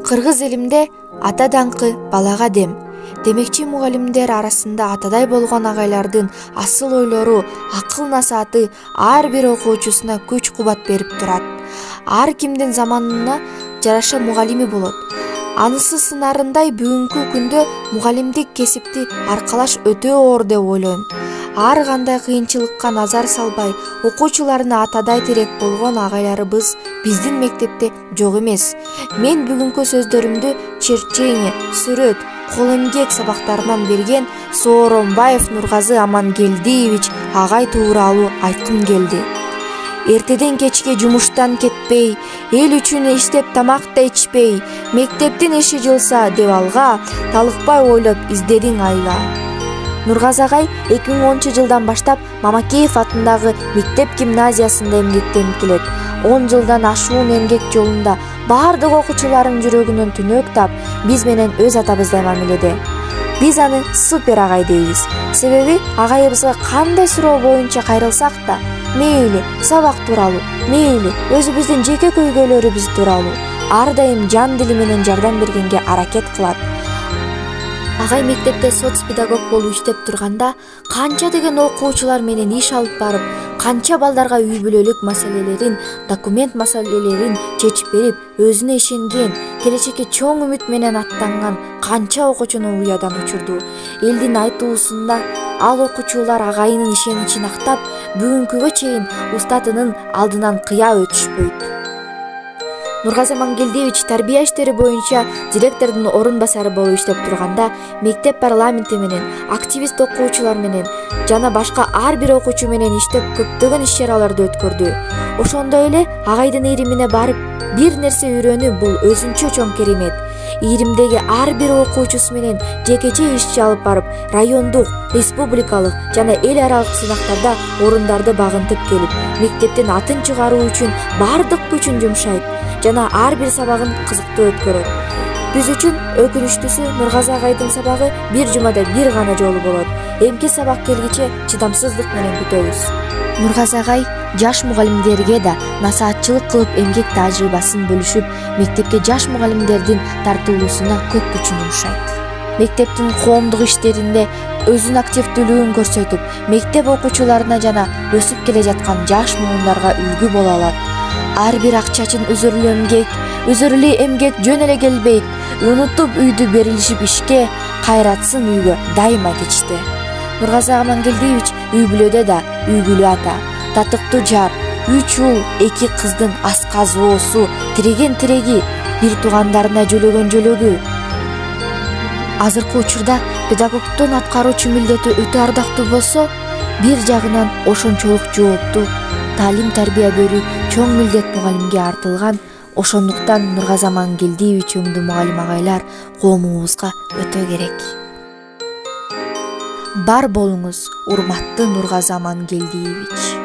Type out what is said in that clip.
Кыргыз элимде ата даңкы балага дем. Демекчи мугалимдер арасында атадай болгон агайлардын асыл ойлору, акыл насааты ар бир окуучусуна күч кубат берип турат. Ар кимдин заманына жараша мугалими болот. Анысы сынарындай бүгүнкү күндө мугалимдик кесипти аркалаш өтө оор деп ойлойм. Ар кандай кыйынчылыкка назар салбай, окуучуларына атадай терек болгон агайларыбыз биздин мектепте жок эмес. Мен бүгүнкү сөздөрүмдү черчение, сүрөт, кол эмгек сабактарынан берген Сооронбаев Нургазы Амангелдиевич агай тууралуу айткым келди. Эртеден кечке жумуштан кетпей, эл үчүн иштеп тамак да ичпей, мектептин эши жылса деп алга, талыкпай ойлоп издедиң айла. Нургазы агай 2010-жылдан баштап Мамакеев атындагы мектеп гимназиясында эмгектенип келет. 10 жылдан ашуун эмгек жолунда баардык окуучулардын жүрөгүнөн түнөк тап, биз менен өз атабыздай мамиледе. Биз аны супер агай дейбиз. Себеби агайыбызга кандай суроо боюнча кайрылсак да, мейли сабак тууралуу, мейли өзүбүздүн жеке көйгөйлөрүбүз тууралуу ар дайым жан дили менен жардам бергенге аракет кылат. Агай мектепте соцпедагог болуп иштеп турганда канча деген окуучулар менен иш алып барып, канча балдарга үй бүлөлүк маселелерин, документ маселелерин чечип берип, өзүнө ишенген, келечекке чоң үмүт менен аттанган канча окуучуну уядан учурду. Элдин айтуусунда ал окуучулар агайынын ишеничин актап, бүгүнкүгө чейин устатынын алдынан кыя өтүшпөйт. Нургазы Амангелдиевич тарбия иштери боюнча директордун орун басары болуп иштеп турганда мектеп парламенти менен, активист окуучулар менен жана башка ар бир окуучу менен иштеп көптөгөн иш-чараларды өткөрдү. Ошондой эле агайдын иримине барып бир нерсе үйрөнүү бул өзүнчө чоң керемет. Иримдеги ар бир окуучусу менен жекече иш алып барып, райондук, республикалык жана эл аралык сынактарда орундарды багынтып келип, мектептин атын чыгаруу үчүн бардык күчүн жумшайт жана ар бир сабагын кызыктуу өткөрөт. Биз үчүн өкүнүчтүүсү Нургазы агайдын сабагы бир жумада бир гана жолу болот. Эмки сабак келгиче чыдамсыздык менен күтөбүз. Нургазы агай жаш мугалимдерге да насаатчылык кылып эмгек тажрыйбасын бөлүшүп, мектепке жаш мугалимдердин тартылуусуна көп күчүн жумшайт. Мектептин коомдук иштеринде өзүнүн активдүүлүгүн көрсөтүп, мектеп окуучуларына жана өсүп келе жаткан жаш муундарга үлгү боло алат. Ар бир акчачын үзүрлүү эмгек жөн эле келбейт. Унутуп үйдү берилишип ишке, кайратсын үйгө дайыма кечти. Нургазы Амангелдиевич үй бүлөдө да үйгүлүү ата, татыктуу жар, 3 уул, 2 кыздын асказоосу, тиреген тиреги, бир туугандарына жөлөгөн жөлөгү. Азыркы учурда педагогдун аткаруучу милдети өтө ардактуу болсо, бир жагынан ошончолук жооптуу таалим тарбия берүү чоң милдет мугалимге артылган. Ошондуктан Нургазы Амангелдиевич өңдүү мугалим агайлар коомубузга өтө керек. Бар болуңуз, урматтуу Нургазы Амангелдиевич.